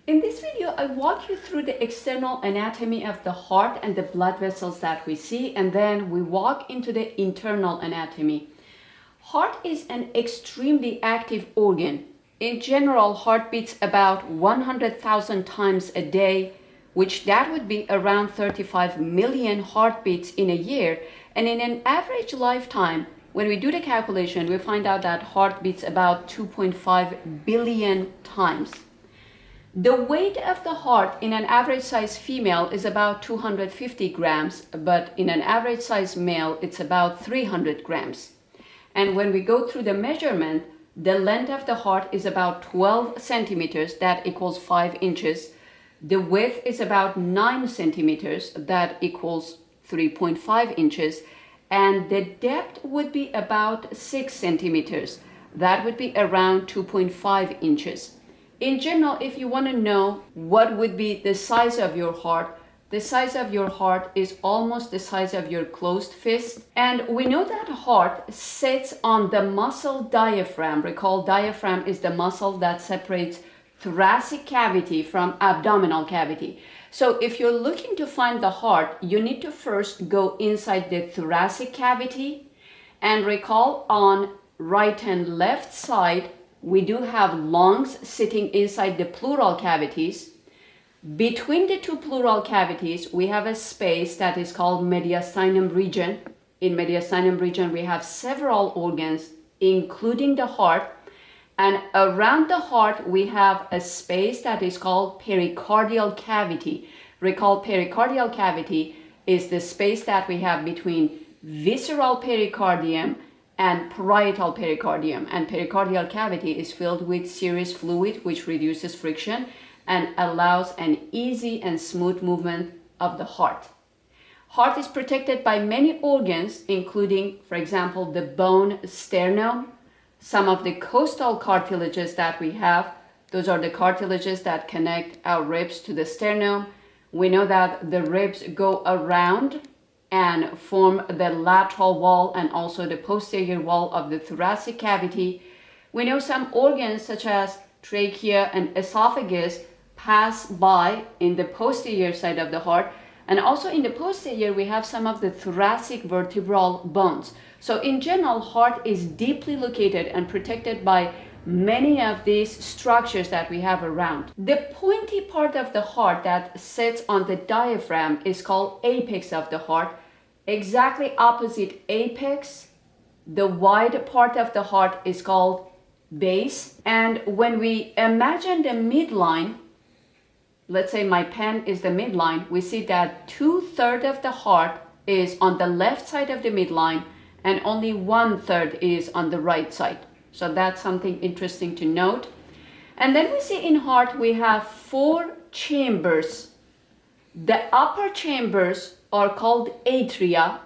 In this video, I walk you through the external anatomy of the heart and the blood vessels that we see, and then we walk into the internal anatomy. Heart is an extremely active organ. In general, heart beats about 100,000 times a day, which that would be around 35 million heartbeats in a year. And in an average lifetime, when we do the calculation, we find out that heart beats about 2.5 billion times. The weight of the heart in an average size female is about 250 grams, but in an average size male, it's about 300 grams. And when we go through the measurement, the length of the heart is about 12 centimeters, that equals 5 inches. The width is about 9 centimeters, that equals 3.5 inches. And the depth would be about 6 centimeters, that would be around 2.5 inches. In general, if you want to know what would be the size of your heart, the size of your heart is almost the size of your closed fist. And we know that heart sits on the muscle diaphragm. Recall, diaphragm is the muscle that separates thoracic cavity from abdominal cavity. So if you're looking to find the heart, you need to first go inside the thoracic cavity. And recall, on right and left side, we do have lungs sitting inside the pleural cavities. Between the two pleural cavities, we have a space that is called mediastinum region. In mediastinum region, we have several organs, including the heart. And around the heart, we have a space that is called pericardial cavity. Recall, pericardial cavity is the space that we have between visceral pericardium and parietal pericardium. And pericardial cavity is filled with serous fluid, which reduces friction and allows an easy and smooth movement of the heart. Heart is protected by many organs, including, for example, the bone sternum, some of the costal cartilages that we have. Those are the cartilages that connect our ribs to the sternum. We know that the ribs go around and form the lateral wall and also the posterior wall of the thoracic cavity. We know some organs such as trachea and esophagus pass by in the posterior side of the heart, and also in the posterior we have some of the thoracic vertebral bones. So in general, heart is deeply located and protected by many of these structures that we have around. The pointy part of the heart that sits on the diaphragm is called apex of the heart. Exactly opposite apex, the wide part of the heart is called base. And when we imagine the midline, let's say my pen is the midline, we see that 2/3 of the heart is on the left side of the midline and only 1/3 is on the right side. So that's something interesting to note. And then we see in heart we have 4 chambers. The upper chambers are called atria.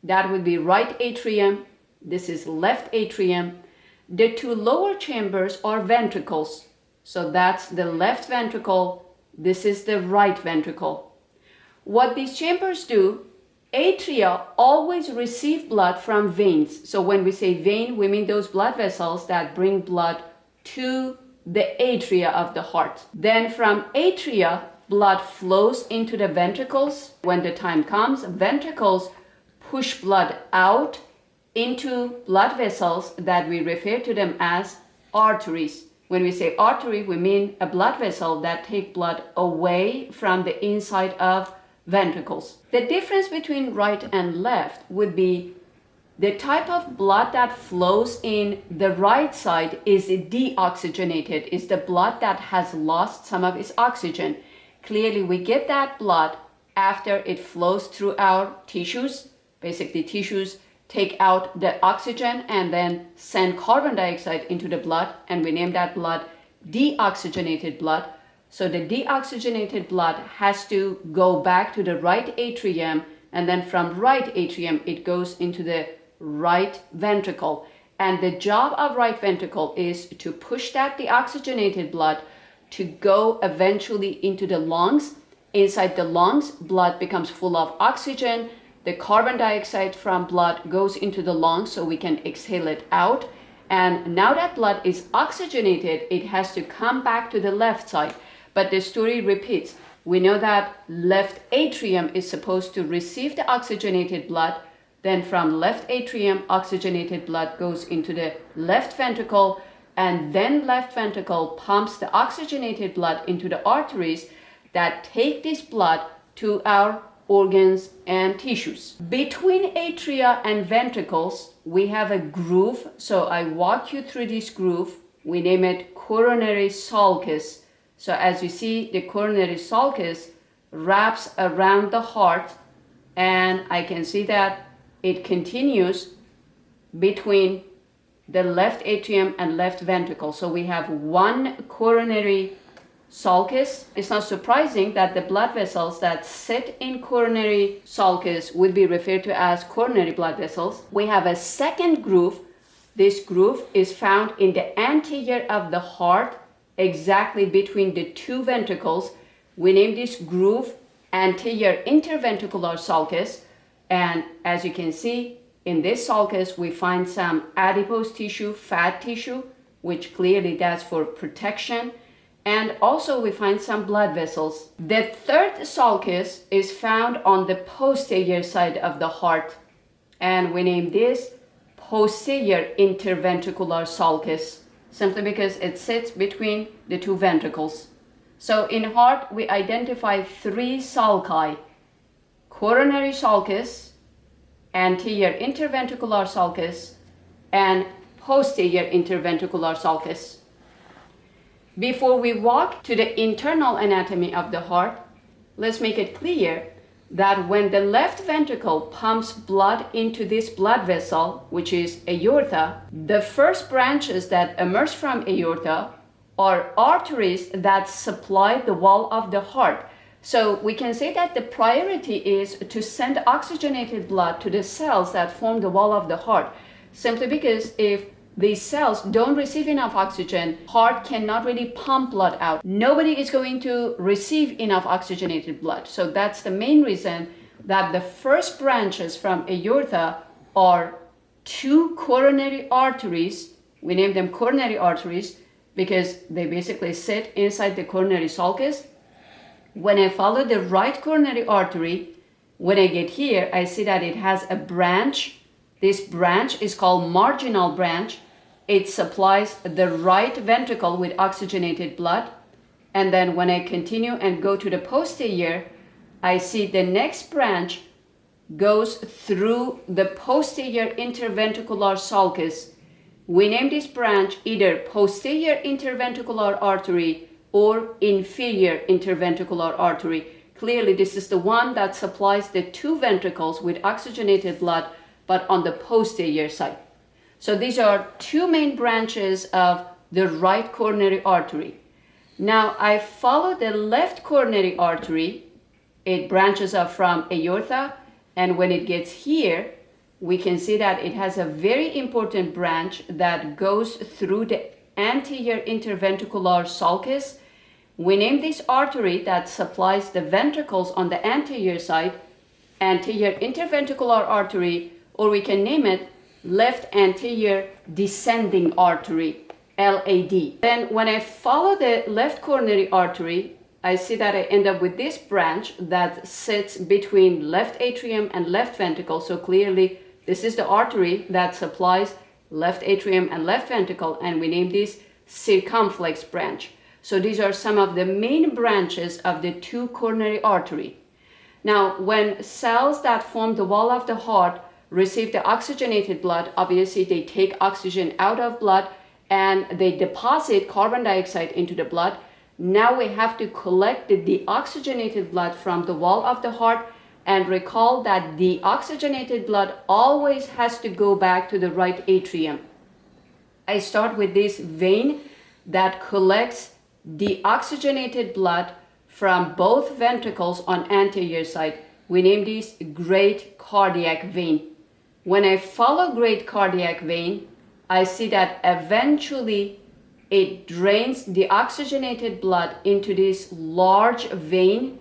That would be right atrium. This is left atrium. The 2 lower chambers are ventricles. So that's the left ventricle. This is the right ventricle. What these chambers do, atria always receive blood from veins. So when we say vein, we mean those blood vessels that bring blood to the atria of the heart. Then from atria, blood flows into the ventricles. When the time comes, ventricles push blood out into blood vessels that we refer to them as arteries. When we say artery, we mean a blood vessel that takes blood away from the inside of ventricles. The difference between right and left would be the type of blood that flows in the right side is deoxygenated, is the blood that has lost some of its oxygen. Clearly, we get that blood after it flows through our tissues. Basically, tissues take out the oxygen and then send carbon dioxide into the blood, and we name that blood deoxygenated blood. So the deoxygenated blood has to go back to the right atrium, and then from right atrium it goes into the right ventricle. And the job of right ventricle is to push that deoxygenated blood to go eventually into the lungs. Inside the lungs, blood becomes full of oxygen. The carbon dioxide from blood goes into the lungs so we can exhale it out. And now that blood is oxygenated, it has to come back to the left side. But the story repeats. We know that left atrium is supposed to receive the oxygenated blood. Then from left atrium, oxygenated blood goes into the left ventricle, and then left ventricle pumps the oxygenated blood into the arteries that take this blood to our organs and tissues. Between atria and ventricles, we have a groove. So I walk you through this groove. We name it coronary sulcus. So as you see, the coronary sulcus wraps around the heart, and I can see that it continues between the left atrium and left ventricle. So we have one coronary sulcus. It's not surprising that the blood vessels that sit in coronary sulcus would be referred to as coronary blood vessels. We have a second groove. This groove is found in the anterior of the heart, exactly between the two ventricles. We name this groove anterior interventricular sulcus. And as you can see, in this sulcus, we find some adipose tissue, fat tissue, which clearly that's for protection. And also we find some blood vessels. The third sulcus is found on the posterior side of the heart, and we name this posterior interventricular sulcus, simply because it sits between the two ventricles. So in heart, we identify three sulci: coronary sulcus, anterior interventricular sulcus, and posterior interventricular sulcus. Before we walk to the internal anatomy of the heart, let's make it clear that when the left ventricle pumps blood into this blood vessel, which is aorta, the first branches that emerge from aorta are arteries that supply the wall of the heart. So we can say that the priority is to send oxygenated blood to the cells that form the wall of the heart, simply because if these cells don't receive enough oxygen, heart cannot really pump blood out. Nobody is going to receive enough oxygenated blood. So that's the main reason that the first branches from aorta are two coronary arteries. We name them coronary arteries because they basically sit inside the coronary sulcus. When I follow the right coronary artery, when I get here, I see that it has a branch. This branch is called marginal branch. It supplies the right ventricle with oxygenated blood. And then when I continue and go to the posterior, I see the next branch goes through the posterior interventricular sulcus. We name this branch either posterior interventricular artery or inferior interventricular artery. Clearly, this is the one that supplies the two ventricles with oxygenated blood, but on the posterior side. So these are two main branches of the right coronary artery. Now I follow the left coronary artery. It branches off from aorta, and when it gets here, we can see that it has a very important branch that goes through the anterior interventricular sulcus. We name this artery that supplies the ventricles on the anterior side anterior interventricular artery, or we can name it left anterior descending artery, LAD. Then when I follow the left coronary artery, I see that I end up with this branch that sits between left atrium and left ventricle. So clearly this is the artery that supplies left atrium and left ventricle, and we name this circumflex branch. So these are some of the main branches of the two coronary artery. Now, when cells that form the wall of the heart receive the oxygenated blood, obviously they take oxygen out of blood and they deposit carbon dioxide into the blood. Now we have to collect the deoxygenated blood from the wall of the heart, and recall that the oxygenated blood always has to go back to the right atrium. I start with this vein that collects deoxygenated blood from both ventricles on anterior side. We name this great cardiac vein. When I follow great cardiac vein, I see that eventually it drains the oxygenated blood into this large vein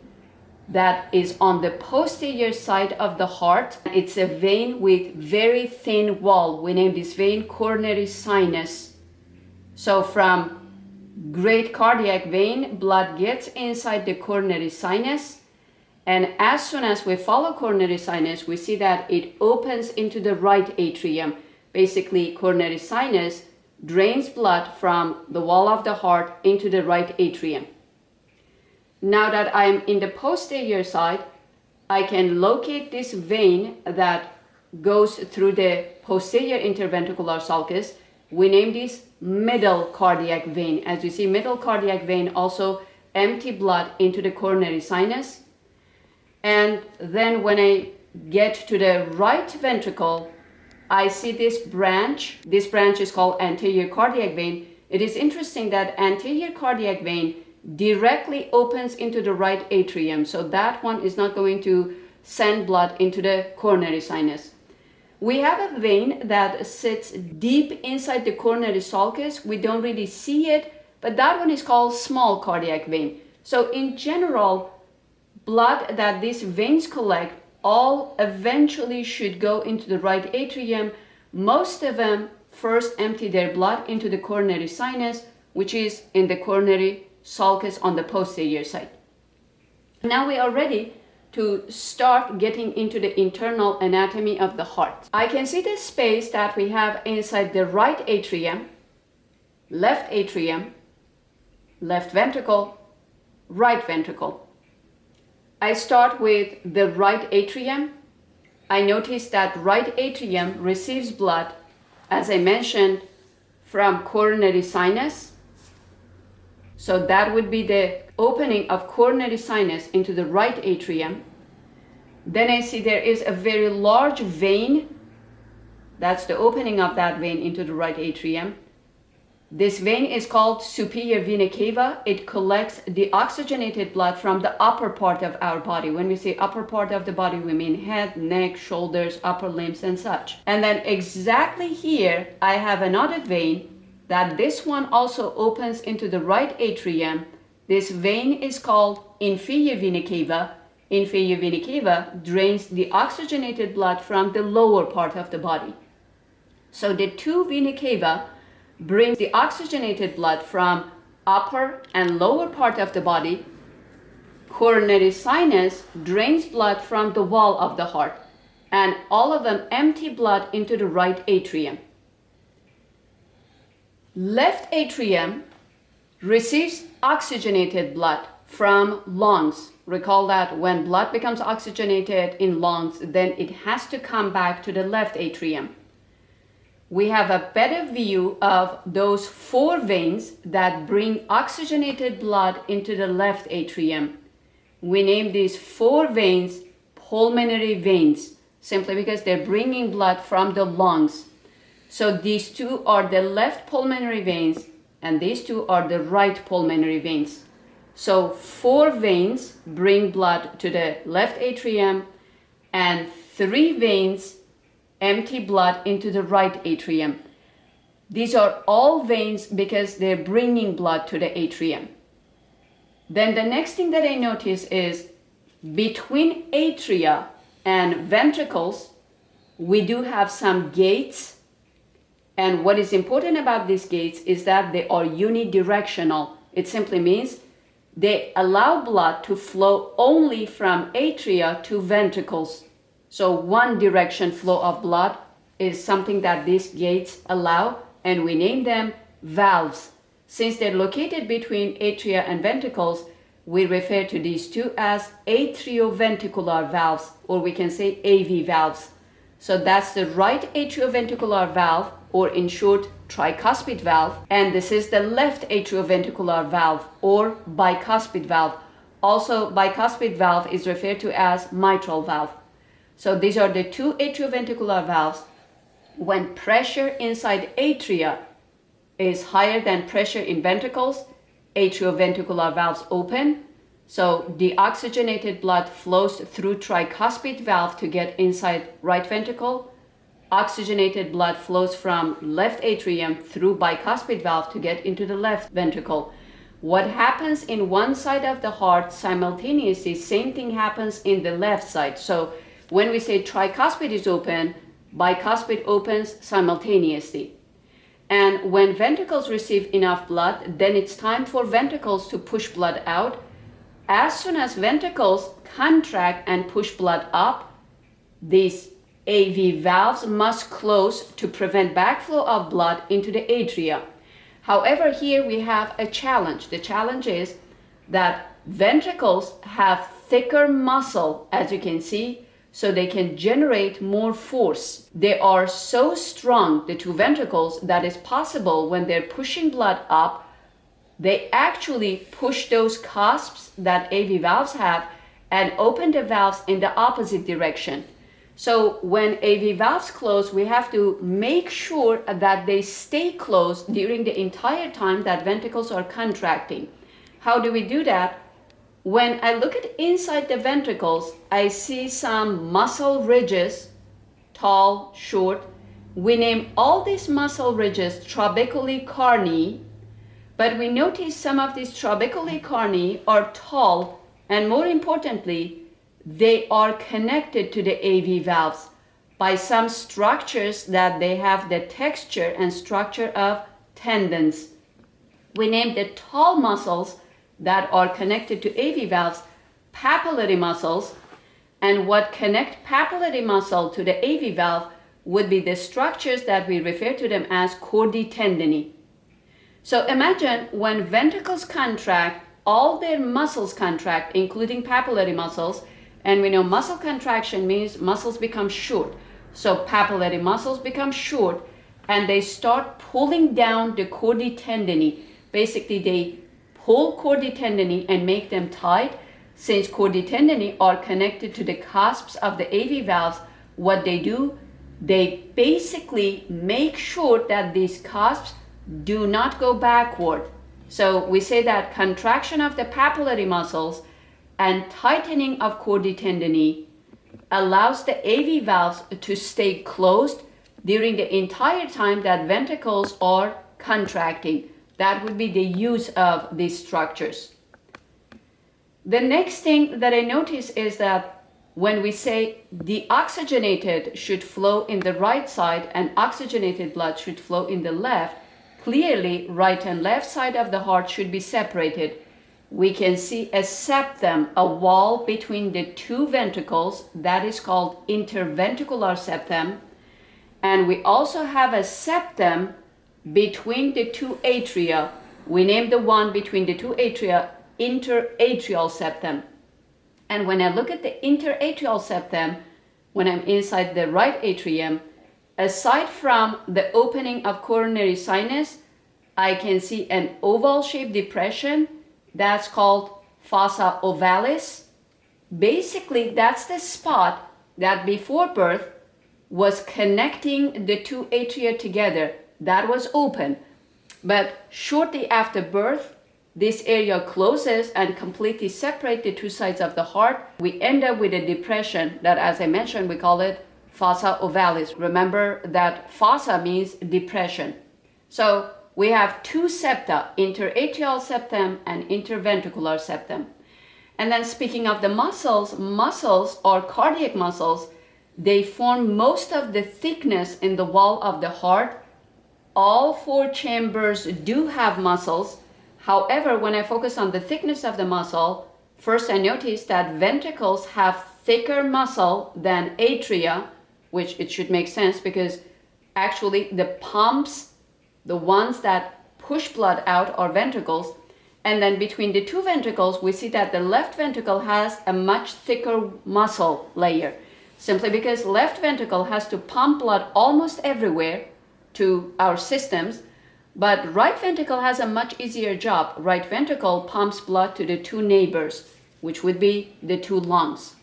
that is on the posterior side of the heart. It's a vein with very thin wall. We name this vein coronary sinus. So from great cardiac vein, blood gets inside the coronary sinus, and as soon as we follow coronary sinus, we see that it opens into the right atrium. Basically, coronary sinus drains blood from the wall of the heart into the right atrium. Now that I'm in the posterior side, I can locate this vein that goes through the posterior interventricular sulcus. We name this middle cardiac vein. As you see, middle cardiac vein also empty blood into the coronary sinus. And then when I get to the right ventricle, I see this branch. This branch is called anterior cardiac vein. It is interesting that anterior cardiac vein directly opens into the right atrium. So that one is not going to send blood into the coronary sinus. We have a vein that sits deep inside the coronary sulcus. We don't really see it, but that one is called small cardiac vein. So in general, blood that these veins collect all eventually should go into the right atrium. Most of them first empty their blood into the coronary sinus, which is in the coronary sulcus on the posterior side. Now we are ready to start getting into the internal anatomy of the heart. I can see the space that we have inside the right atrium, left ventricle, right ventricle. I start with the right atrium. I notice that right atrium receives blood, as I mentioned, from coronary sinus. So that would be the opening of coronary sinus into the right atrium. Then I see there is a very large vein. That's the opening of that vein into the right atrium. This vein is called superior vena cava. It collects the oxygenated blood from the upper part of our body. When we say upper part of the body, we mean head, neck, shoulders, upper limbs, and such. And then exactly here, I have another vein that this one also opens into the right atrium. This vein is called inferior vena cava. Inferior vena cava drains the oxygenated blood from the lower part of the body. So the two vena cava brings the oxygenated blood from upper and lower part of the body. Coronary sinus drains blood from the wall of the heart, and all of them empty blood into the right atrium. Left atrium receives oxygenated blood from lungs. Recall that when blood becomes oxygenated in lungs, then it has to come back to the left atrium. We have a better view of those four veins that bring oxygenated blood into the left atrium. We name these four veins pulmonary veins, simply because they're bringing blood from the lungs. So these two are the left pulmonary veins, and these two are the right pulmonary veins. So four veins bring blood to the left atrium, and three veins empty blood into the right atrium. These are all veins because they're bringing blood to the atrium. Then the next thing that I notice is between atria and ventricles, we do have some gates. And what is important about these gates is that they are unidirectional. It simply means they allow blood to flow only from atria to ventricles. So one direction flow of blood is something that these gates allow, and we name them valves. Since they're located between atria and ventricles, we refer to these two as atrioventricular valves, or we can say AV valves. So that's the right atrioventricular valve, or in short, tricuspid valve, and this is the left atrioventricular valve, or bicuspid valve. Also, bicuspid valve is referred to as mitral valve. So these are the two atrioventricular valves. When pressure inside atria is higher than pressure in ventricles, atrioventricular valves open. So the oxygenated blood flows through tricuspid valve to get inside right ventricle. Oxygenated blood flows from left atrium through bicuspid valve to get into the left ventricle. What happens in one side of the heart simultaneously, same thing happens in the left side. So when we say tricuspid is open, bicuspid opens simultaneously. And when ventricles receive enough blood, then it's time for ventricles to push blood out. As soon as ventricles contract and push blood up, these AV valves must close to prevent backflow of blood into the atria. However, here we have a challenge. The challenge is that ventricles have thicker muscle, as you can see, so they can generate more force. They are so strong, the two ventricles, that it's possible when they're pushing blood up, they actually push those cusps that AV valves have and open the valves in the opposite direction. So when AV valves close, we have to make sure that they stay closed during the entire time that ventricles are contracting. How do we do that? When I look at inside the ventricles, I see some muscle ridges, tall, short. We name all these muscle ridges trabeculae carneae, but we notice some of these trabeculae carneae are tall, and more importantly, they are connected to the AV valves by some structures that they have the texture and structure of tendons. We name the tall muscles that are connected to AV valves papillary muscles, and what connect papillary muscle to the AV valve would be the structures that we refer to them as chordae tendineae. So imagine when ventricles contract, all their muscles contract, including papillary muscles, and we know muscle contraction means muscles become short. So papillary muscles become short and they start pulling down the chordae tendineae. Basically, they pull chordae tendineae and make them tight. Since chordae tendineae are connected to the cusps of the AV valves, what they do, they basically make sure that these cusps do not go backward. So we say that contraction of the papillary muscles and tightening of chordae tendineae allows the AV valves to stay closed during the entire time that ventricles are contracting. That would be the use of these structures. The next thing that I notice is that when we say deoxygenated should flow in the right side and oxygenated blood should flow in the left, clearly right and left side of the heart should be separated. We can see a septum, a wall between the two ventricles, that is called interventricular septum. And we also have a septum between the two atria. We name the one between the two atria interatrial septum. And when I look at the interatrial septum, when I'm inside the right atrium, aside from the opening of coronary sinus, I can see an oval-shaped depression that's called fossa ovalis. Basically, that's the spot that before birth was connecting the two atria together. That was open. But shortly after birth, this area closes and completely separates the two sides of the heart. We end up with a depression that, as I mentioned, we call it fossa ovalis. Remember that fossa means depression. So we have two septa, interatrial septum and interventricular septum. And then speaking of the muscles or cardiac muscles, they form most of the thickness in the wall of the heart. All four chambers do have muscles. However, when I focus on the thickness of the muscle, first I notice that ventricles have thicker muscle than atria, which it should make sense because actually the pumps, the ones that push blood out, are ventricles. And then between the two ventricles, we see that the left ventricle has a much thicker muscle layer, simply because left ventricle has to pump blood almost everywhere to our systems, but right ventricle has a much easier job. Right ventricle pumps blood to the two neighbors, which would be the two lungs.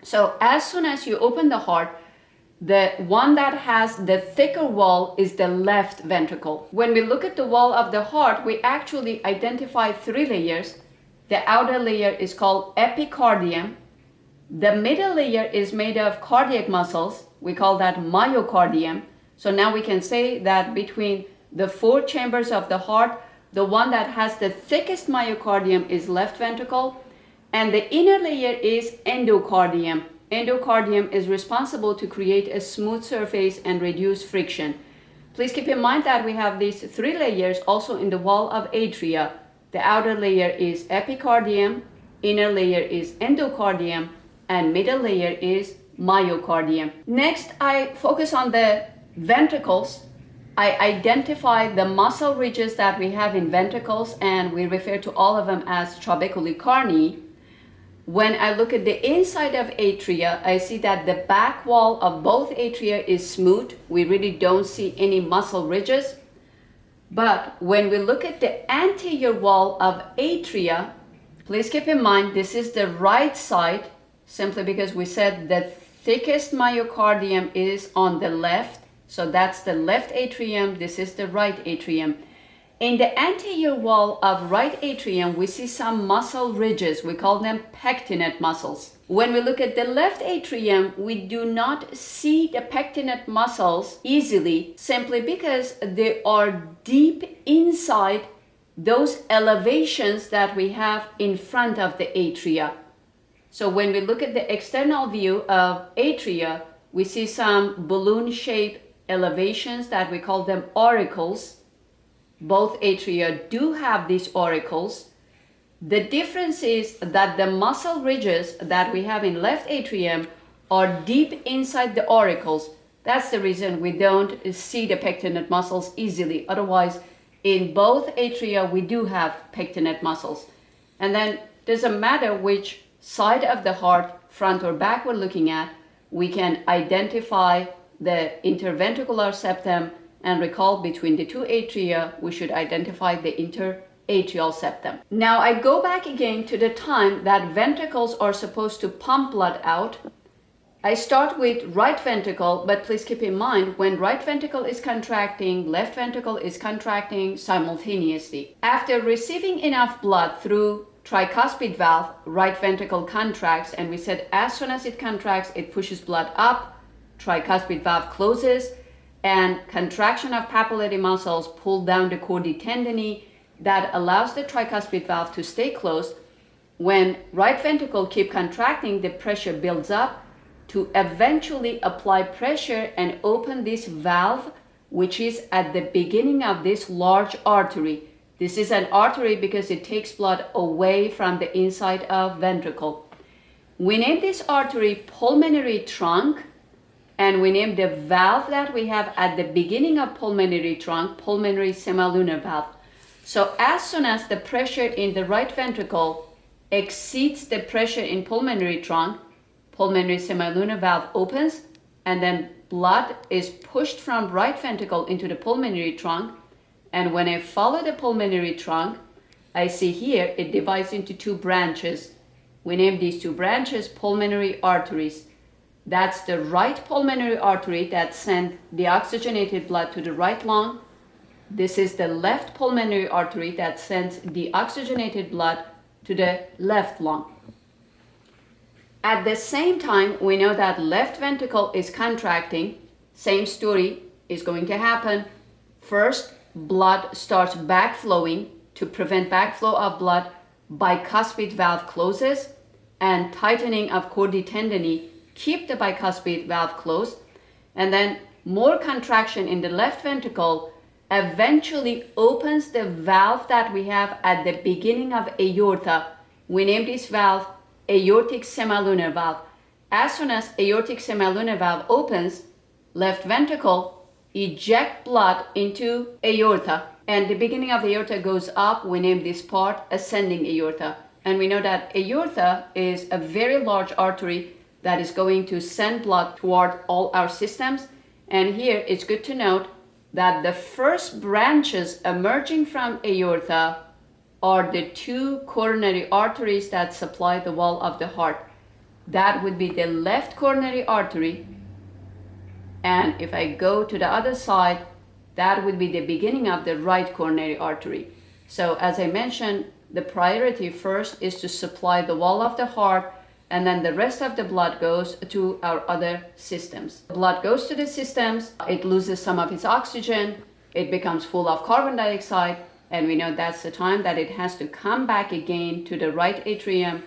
So as soon as you open the heart, the one that has the thicker wall is the left ventricle. When we look at the wall of the heart, we actually identify three layers. The outer layer is called epicardium. The middle layer is made of cardiac muscles. We call that myocardium. So now we can say that between the four chambers of the heart, the one that has the thickest myocardium is left ventricle, and the inner layer is endocardium. Endocardium is responsible to create a smooth surface and reduce friction. Please keep in mind that we have these three layers also in the wall of atria. The outer layer is epicardium, inner layer is endocardium, and middle layer is myocardium. Next, I focus on the ventricles. I identify the muscle ridges that we have in ventricles, and we refer to all of them as trabeculae carneae. When I look at the inside of atria, I see that the back wall of both atria is smooth. We really don't see any muscle ridges. But when we look at the anterior wall of atria, please keep in mind this is the right side, simply because we said the thickest myocardium is on the left. So that's the left atrium, this is the right atrium. In the anterior wall of right atrium, we see some muscle ridges. We call them pectinate muscles. When we look at the left atrium, we do not see the pectinate muscles easily, simply because they are deep inside those elevations that we have in front of the atria. So when we look at the external view of atria, we see some balloon-shaped elevations that we call them auricles. Both atria do have these auricles. The difference is that the muscle ridges that we have in left atrium are deep inside the auricles. That's the reason we don't see the pectinate muscles easily. Otherwise, in both atria, we do have pectinate muscles. And then doesn't matter which side of the heart, front or back we're looking at, we can identify the interventricular septum, and recall between the two atria, we should identify the interatrial septum. Now I go back again to the time that ventricles are supposed to pump blood out. I start with right ventricle, but please keep in mind when right ventricle is contracting, left ventricle is contracting simultaneously. After receiving enough blood through tricuspid valve, right ventricle contracts, and we said as soon as it contracts, it pushes blood up, tricuspid valve closes, and contraction of papillary muscles pull down the chorda tendineae that allows the tricuspid valve to stay closed. When right ventricle keep contracting, the pressure builds up to eventually apply pressure and open this valve, which is at the beginning of this large artery. This is an artery because it takes blood away from the inside of ventricle. We name this artery pulmonary trunk, and we name the valve that we have at the beginning of pulmonary trunk, pulmonary semilunar valve. So as soon as the pressure in the right ventricle exceeds the pressure in pulmonary trunk, pulmonary semilunar valve opens, and then blood is pushed from right ventricle into the pulmonary trunk. And when I follow the pulmonary trunk, I see here it divides into two branches. We name these two branches pulmonary arteries. That's the right pulmonary artery that sends deoxygenated blood to the right lung. This is the left pulmonary artery that sends deoxygenated blood to the left lung. At the same time, we know that left ventricle is contracting. Same story is going to happen. First, blood starts backflowing. To prevent backflow of blood, bicuspid valve closes, and tightening of chorda tendineae keep the bicuspid valve closed, and then more contraction in the left ventricle eventually opens the valve that we have at the beginning of aorta. We name this valve aortic semilunar valve. As soon as aortic semilunar valve opens, left ventricle eject blood into aorta, and the beginning of aorta goes up. We name this part ascending aorta, and we know that aorta is a very large artery that is going to send blood toward all our systems. And here it's good to note that the first branches emerging from aorta are the two coronary arteries that supply the wall of the heart. That would be the left coronary artery, and if I go to the other side, that would be the beginning of the right coronary artery. So as I mentioned, the priority first is to supply the wall of the heart, and then the rest of the blood goes to our other systems. The blood goes to the systems, it loses some of its oxygen, it becomes full of carbon dioxide, and we know that's the time that it has to come back again to the right atrium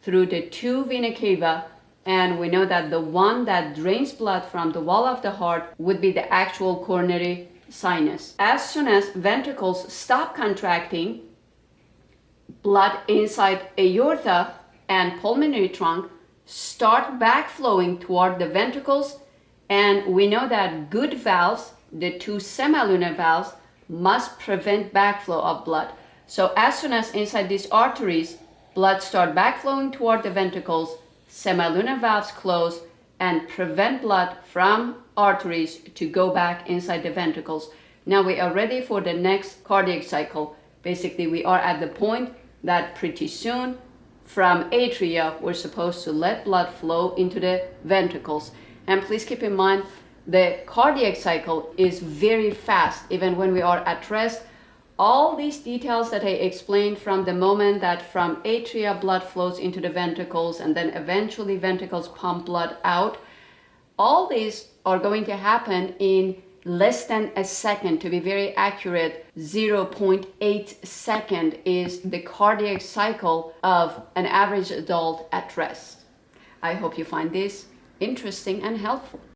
through the two vena cava, and we know that the one that drains blood from the wall of the heart would be the actual coronary sinus. As soon as ventricles stop contracting, blood inside aorta and pulmonary trunk start backflowing toward the ventricles, and we know that good valves, the two semilunar valves, must prevent backflow of blood. So as soon as inside these arteries, blood start backflowing toward the ventricles, semilunar valves close and prevent blood from arteries to go back inside the ventricles. Now we are ready for the next cardiac cycle. Basically, we are at the point that pretty soon from atria, we're supposed to let blood flow into the ventricles. And please keep in mind, the cardiac cycle is very fast, even when we are at rest. All these details that I explained, from the moment that from atria blood flows into the ventricles and then eventually ventricles pump blood out, all these are going to happen in less than a second. To be very accurate, 0.8 second is the cardiac cycle of an average adult at rest. I hope you find this interesting and helpful.